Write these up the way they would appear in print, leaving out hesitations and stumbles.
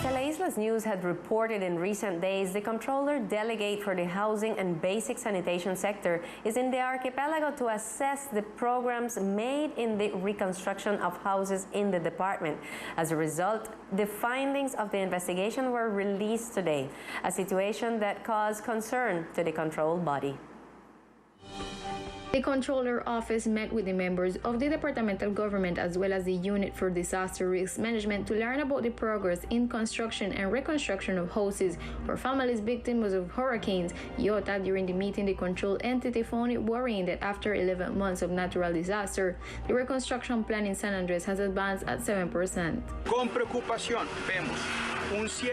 Teleislas News had reported in recent days, the Comptroller Delegate for the Housing and Basic Sanitation sector is in the archipelago to assess the programs made in the reconstruction of houses in the department. As a result, the findings of the investigation were released today, a situation that caused concern to the control body. The Comptroller Office met with the members of the departmental government as well as the Unit for Disaster Risk Management to learn about the progress in construction and reconstruction of houses for families victims of hurricanes Iota. During the meeting, the control entity found it worrying that after 11 months of natural disaster, the reconstruction plan in San Andres has advanced at 7%. Con preocupación vemos un 7%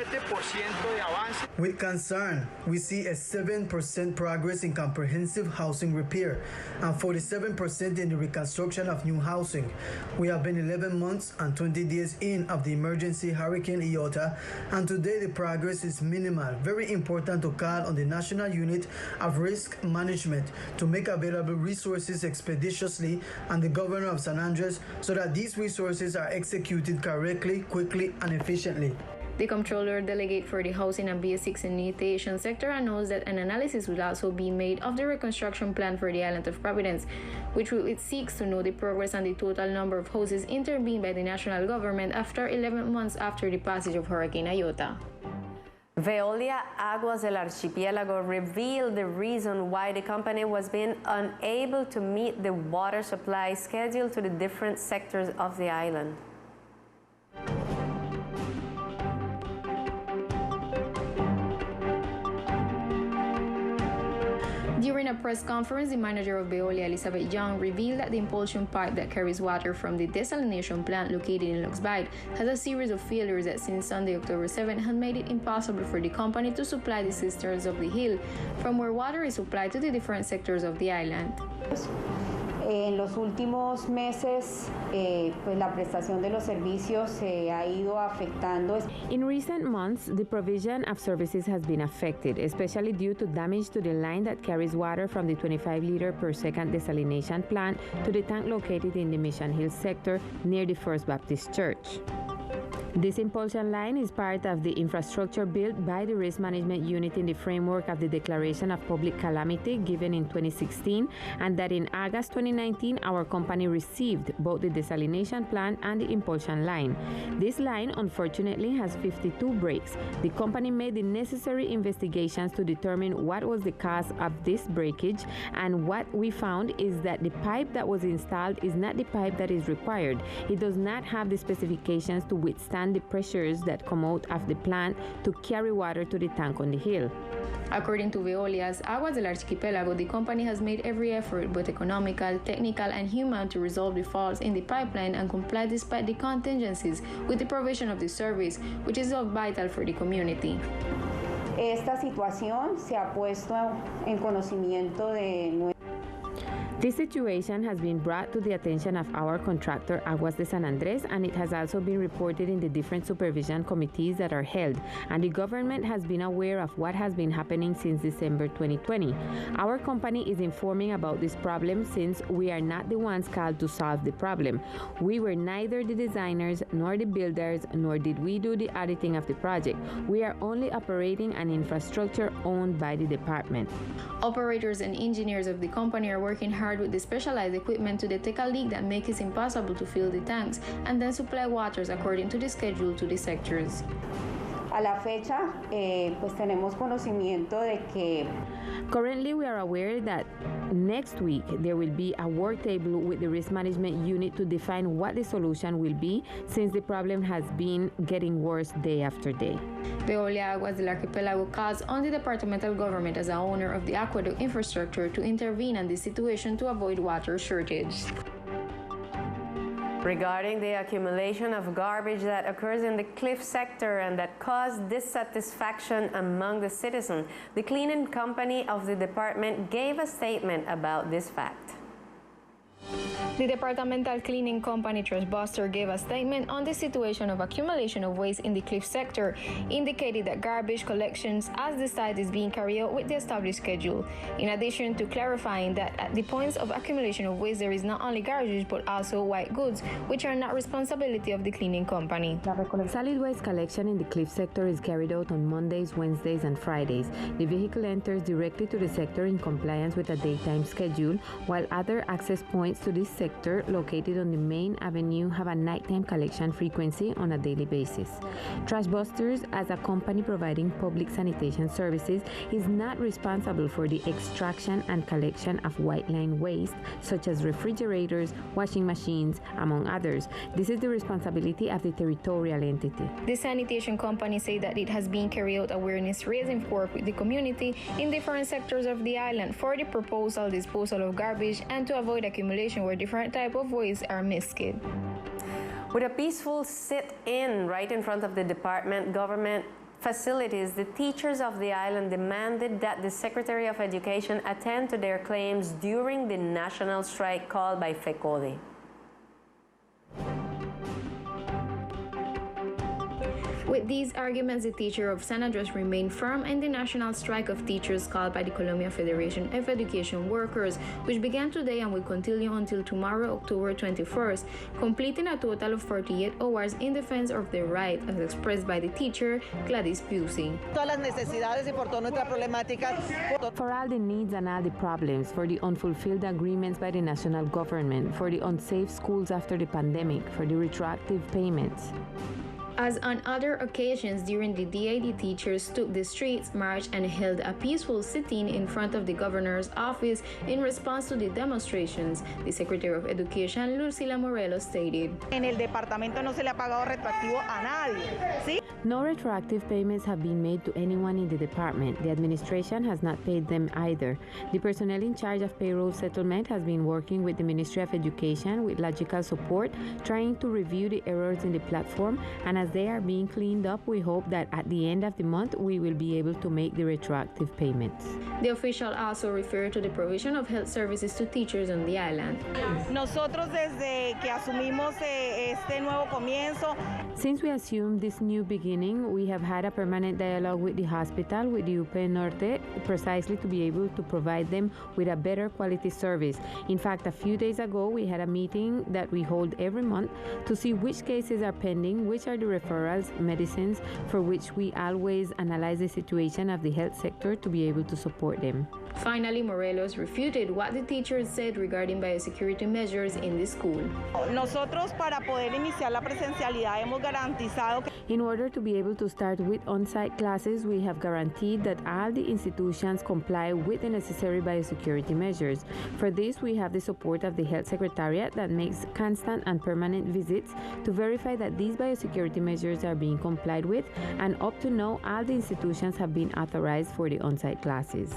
de avance. With concern, we see a 7% progress in comprehensive housing repair and 47% in the reconstruction of new housing. We have been 11 months and 20 days in of the emergency Hurricane Iota, and today the progress is minimal. Very important to call on the National Unit of Risk Management to make available resources expeditiously and the Governor of San Andres so that these resources are executed correctly, quickly, and efficiently. The Comptroller Delegate for the Housing and Basic Sanitation sector announced that an analysis will also be made of the reconstruction plan for the island of Providence, which it seeks to know the progress and the total number of houses intervened by the national government after 11 months after the passage of Hurricane Iota. Veolia Aguas del Archipiélago revealed the reason why the company was being unable to meet the water supply schedule to the different sectors of the island. During a press conference, the manager of Veolia, Elizabeth Young, revealed that the impulsion pipe that carries water from the desalination plant located in Luxbite has a series of failures that since Sunday, October 7, had made it impossible for the company to supply the cisterns of the hill, from where water is supplied to the different sectors of the island. En los últimos meses, pues la prestación de los servicios se ha ido afectando. In recent months, the provision of services has been affected, especially due to damage to the line that carries water from the 25-liter per second desalination plant to the tank located in the Mission Hill sector near the First Baptist Church. This impulsion line is part of the infrastructure built by the Risk Management Unit in the framework of the Declaration of Public Calamity given in 2016, and that in August 2019 our company received both the desalination plant and the impulsion line. This line unfortunately has 52 breaks. The company made the necessary investigations to determine what was the cause of this breakage, and what we found is that the pipe that was installed is not the pipe that is required. It does not have the specifications to withstand the pressures that come out of the plant to carry water to the tank on the hill. According to Veolia's Aguas del Archipiélago, the company has made every effort, both economical, technical, and human, to resolve the faults in the pipeline and comply despite the contingencies with the provision of the service, which is of vital for the community. Esta situación se ha puesto en conocimiento de This situation has been brought to the attention of our contractor, Aguas de San Andres, and it has also been reported in the different supervision committees that are held, and the government has been aware of what has been happening since December 2020. Our company is informing about this problem since we are not the ones called to solve the problem. We were neither the designers nor the builders, nor did we do the auditing of the project. We are only operating an infrastructure owned by the department. Operators and engineers of the company are working hard with the specialized equipment to detect a leak that makes it impossible to fill the tanks and then supply waters according to the schedule to the sectors. A la fecha, pues tenemos conocimiento de que currently we are aware that next week there will be a work table with the Risk Management Unit to define what the solution will be, since the problem has been getting worse day after day. Veolia Aguas del Archipiélago calls on the departmental government as a owner of the aqueduct infrastructure to intervene in this situation to avoid water shortage. Regarding the accumulation of garbage that occurs in the cliff sector and that caused dissatisfaction among the citizens, the cleaning company of the department gave a statement about this fact. The departmental cleaning company Trashbuster gave a statement on the situation of accumulation of waste in the cliff sector, indicated that garbage collections as the site is being carried out with the established schedule, in addition to clarifying that at the points of accumulation of waste there is not only garbage but also white goods, which are not responsibility of the cleaning company. Solid waste collection in the cliff sector is carried out on Mondays, Wednesdays, and Fridays. The vehicle enters directly to the sector in compliance with a daytime schedule, while other access points to this sector located on the main avenue have a nighttime collection frequency on a daily basis. Trashbusters, as a company providing public sanitation services, is not responsible for the extraction and collection of white line waste, such as refrigerators, washing machines, among others. This is the responsibility of the territorial entity. The sanitation company said that it has been carried out awareness raising work with the community in different sectors of the island for the proposal disposal of garbage and to avoid accumulation where different types of waste are mixed. With a peaceful sit-in right in front of the department government facilities, the teachers of the island demanded that the Secretary of Education attend to their claims during the national strike called by FECODE. With these arguments, the teacher of San Andres remained firm in the national strike of teachers called by the Colombia Federation of Education Workers, which began today and will continue until tomorrow, October 21st, completing a total of 48 hours in defense of their right, as expressed by the teacher, Gladys Pusey. For all the needs and all the problems, for the unfulfilled agreements by the national government, for the unsafe schools after the pandemic, for the retroactive payments. As on other occasions during the day, the teachers took the streets, marched, and held a peaceful sit-in in front of the governor's office in response to the demonstrations. The Secretary of Education, Lucila Morelos, stated, En el departamento no se le ha pagado retroactivo a nadie, ¿sí? No retroactive payments have been made to anyone in the department. The administration has not paid them either. The personnel in charge of payroll settlement has been working with the Ministry of Education with logical support, trying to review the errors in the platform, and as they are being cleaned up, we hope that at the end of the month we will be able to make the retroactive payments. The official also referred to the provision of health services to teachers on the island. Nosotros desde que asumimos este nuevo comienzo. Since we assumed this new beginning, we have had a permanent dialogue with the hospital, with the UP Norte, precisely to be able to provide them with a better quality service. In fact, a few days ago, we had a meeting that we hold every month to see which cases are pending, which are the referrals, medicines, for which we always analyze the situation of the health sector to be able to support them. Finally, Morelos refuted what the teachers said regarding biosecurity measures in the school. Nosotros, para poder iniciar la presencialidad, hemos garantizado que in order to be able to start with on-site classes, we have guaranteed that all the institutions comply with the necessary biosecurity measures. For this, we have the support of the Health Secretariat that makes constant and permanent visits to verify that these biosecurity measures are being complied with, and up to now, all the institutions have been authorized for the on-site classes.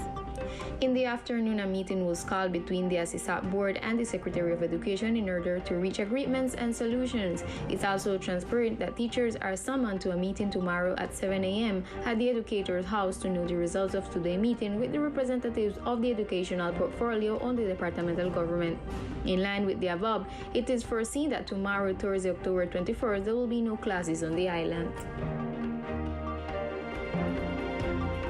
In the afternoon, a meeting was called between the ASISAP board and the Secretary of Education in order to reach agreements and solutions. It's also transparent that teachers are summoned to a meeting tomorrow at 7 a.m. at the educator's house to know the results of today's meeting with the representatives of the educational portfolio on the departmental government. In line with the above, it is foreseen that tomorrow, Thursday, October 21st, there will be no classes on the island.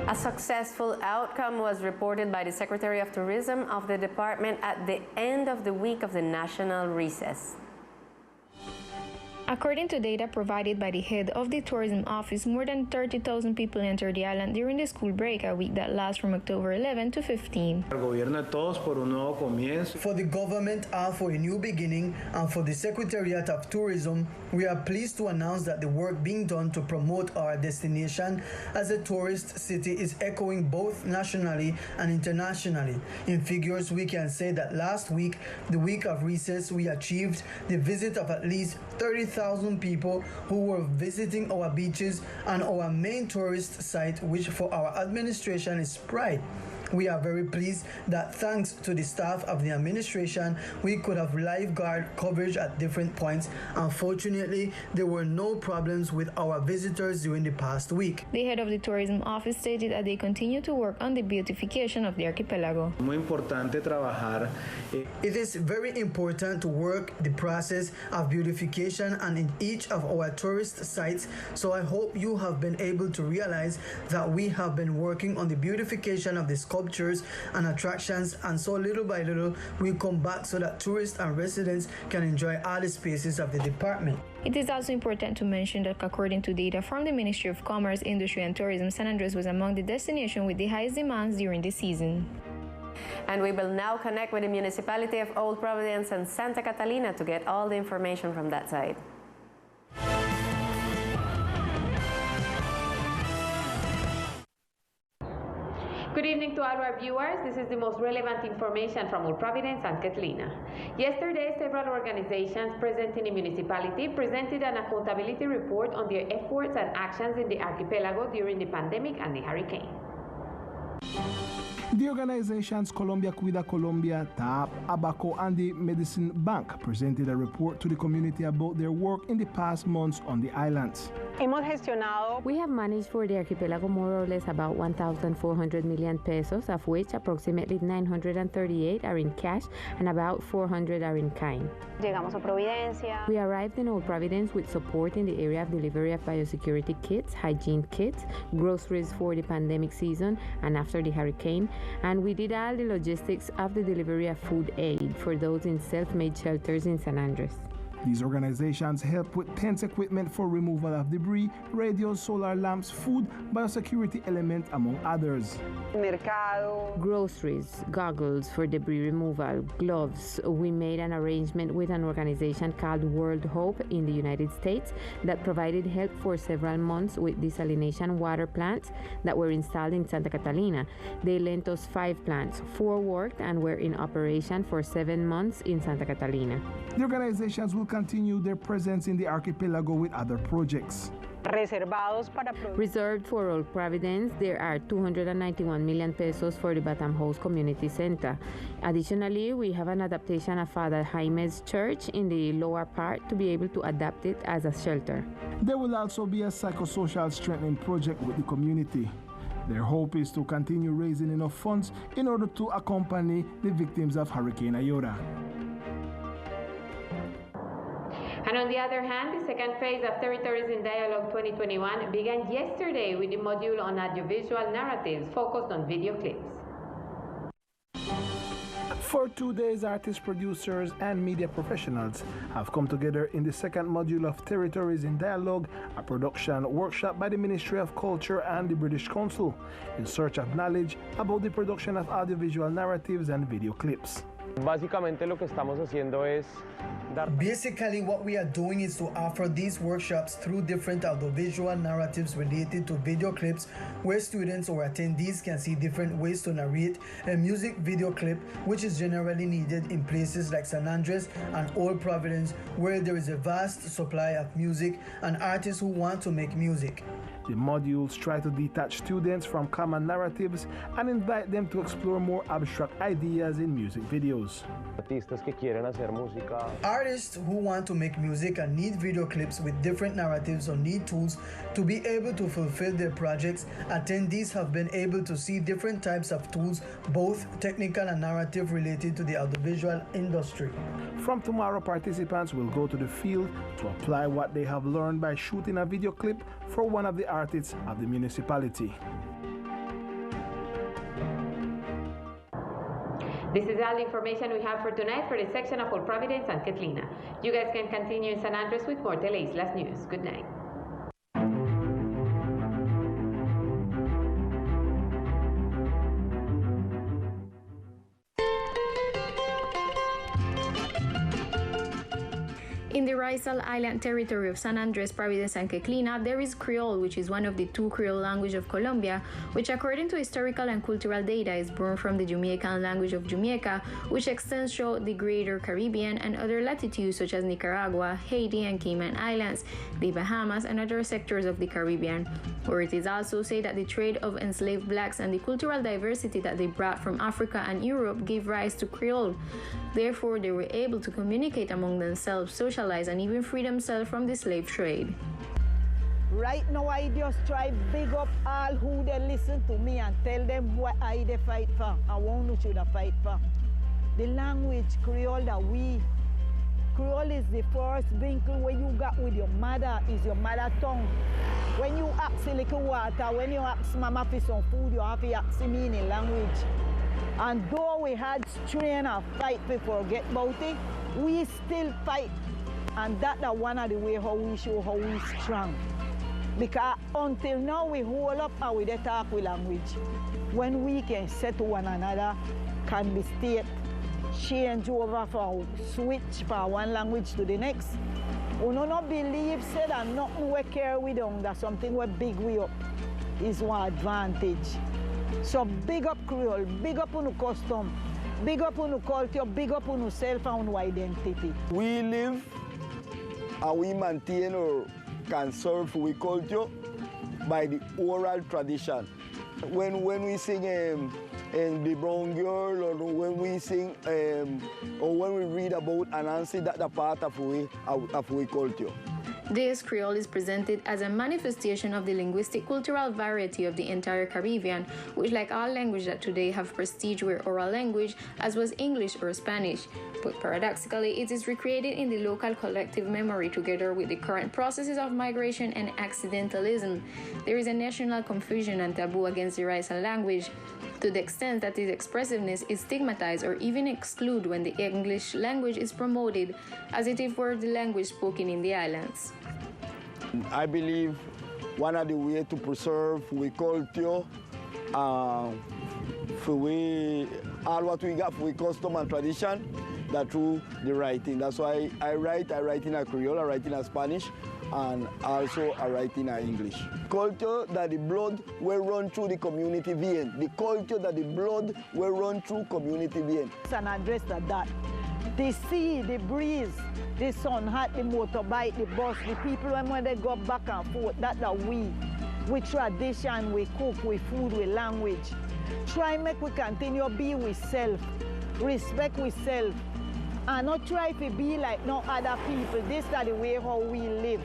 A successful outcome was reported by the Secretary of Tourism of the department at the end of the week of the national recess. According to data provided by the head of the tourism office, more than 30,000 people entered the island during the school break, a week that lasts from October 11 to 15. For the government and for a new beginning, and for the Secretariat of Tourism, we are pleased to announce that the work being done to promote our destination as a tourist city is echoing both nationally and internationally. In figures, we can say that last week, the week of recess, we achieved the visit of at least 30,000 people who were visiting our beaches and our main tourist site, which for our administration is pride. We are very pleased that thanks to the staff of the administration, we could have lifeguard coverage at different points. Unfortunately, there were no problems with our visitors during the past week. The head of the tourism office stated that they continue to work on the beautification of the archipelago. Muy importante trabajar. It is very important to work the process of beautification and in each of our tourist sites, so I hope you have been able to realize that we have been working on the beautification of the sculptures and attractions, and so little by little we come back so that tourists and residents can enjoy all the spaces of the department. It is also important to mention that according to data from the Ministry of Commerce, Industry and Tourism, San Andres was among the destinations with the highest demands during the season. And we will now connect with the municipality of Old Providence and Santa Catalina to get all the information from that side. Good evening to all our viewers. This is the most relevant information from Old Providence and Catalina. Yesterday, several organizations present in the municipality presented an accountability report on their efforts and actions in the archipelago during the pandemic and the hurricane. The organizations Colombia Cuida Colombia, TAP, Abaco, and the Medicine Bank presented a report to the community about their work in the past months on the islands. We have managed for the archipelago more or less about 1,400 million pesos, of which approximately 938 are in cash and about 400 are in kind. We arrived in Old Providence with support in the area of delivery of biosecurity kits, hygiene kits, groceries for the pandemic season and after the hurricane, and we did all the logistics of the delivery of food aid for those in self-made shelters in San Andres. These organizations help with tents equipment for removal of debris, radios, solar lamps, food, biosecurity elements, among others. Groceries, goggles for debris removal, gloves. We made an arrangement with an organization called World Hope in the United States that provided help for several months with desalination water plants that were installed in Santa Catalina. They lent us 5 plants. 4 worked and were in operation for 7 months in Santa Catalina. The organizations will continue their presence in the archipelago with other projects. Reserved for Old Providence, there are 291 million pesos for the Batam House Community Center. Additionally, we have an adaptation of Father Jaime's church in the lower part to be able to adapt it as a shelter. There will also be a psychosocial strengthening project with the community. Their hope is to continue raising enough funds in order to accompany the victims of Hurricane Iota. And on the other hand, the second phase of Territories in Dialogue 2021 began yesterday with the module on audiovisual narratives focused on video clips. For 2 days, artists, producers, and media professionals have come together in the second module of Territories in Dialogue, a production workshop by the Ministry of Culture and the British Council in search of knowledge about the production of audiovisual narratives and video clips. Básicamente lo que estamos haciendo es Basically, what we are doing is to offer these workshops through different audiovisual narratives related to video clips, where students or attendees can see different ways to narrate a music video clip, which is generally needed in places like San Andres and Old Providence, where there is a vast supply of music and artists who want to make music. The modules try to detach students from common narratives and invite them to explore more abstract ideas in music videos. artistas que quieren hacer música. Artists who want to make music and need video clips with different narratives or need tools to be able to fulfill their projects, attendees have been able to see different types of tools, both technical and narrative, related to the audiovisual industry. From tomorrow, participants will go to the field to apply what they have learned by shooting a video clip for one of the artists of the municipality. This is all the information we have for tonight for the section of Old Providence and Catalina. You guys can continue in San Andres with more Teleislas news. Good night. In the Raizal Island territory of San Andres, Providence, and Queclina, there is Creole, which is one of the two Creole languages of Colombia, which according to historical and cultural data is born from the Jamaican language of Jamaica, which extends throughout the greater Caribbean and other latitudes such as Nicaragua, Haiti, and Cayman Islands, the Bahamas, and other sectors of the Caribbean. Authorities also say that the trade of enslaved blacks and the cultural diversity that they brought from Africa and Europe gave rise to Creole. Therefore, they were able to communicate among themselves, socialize, and even free themselves from the slave trade. Right now, I just try big up all who they listen to me and tell them what I they fight for and what should I fight for. The language Creole Creole is the first vinkle where you got with your mother, is your mother tongue. When you ask a little water, when you ask mama for some food, you have to ask me in a language. And though we had strain and fight to forget about it, we still fight. And that's one of the ways how we show how we strong. Because until now we hold up and we talk with language. When we can say to one another, can be state, change over for switch from one language to the next. We don't believe say that nothing we carry with them, that something we big we up is one advantage. So big up Creole, big up on custom, big up on culture, big up on self and on identity. We live and we maintain or conserve our culture by the oral tradition. When we sing the brown girl, or when we sing or when we read about Anansi, that's a part of our culture. This Creole is presented as a manifestation of the linguistic cultural variety of the entire Caribbean, which like all languages that today have prestige were oral language, as was English or Spanish. But paradoxically, it is recreated in the local collective memory together with the current processes of migration and accidentalism. There is a national confusion and taboo against the raizal language, to the extent that its expressiveness is stigmatized or even excluded when the English language is promoted as if it were the language spoken in the islands. I believe one of the ways to preserve our culture, all what we got for custom and tradition, that through the writing. That's why I write in a Creole, I write in a Spanish, and also I write in English. Culture that the blood will run through the community vein. The culture that the blood will run through community vein. And address that. The sea, the breeze, the sun hot, the motorbike, the bus, the people when they go back and forth, that's we. With tradition, we cook, with food, with language. Try make we continue be with self, respect with self, and not try to be like no other people. This is the way how we live.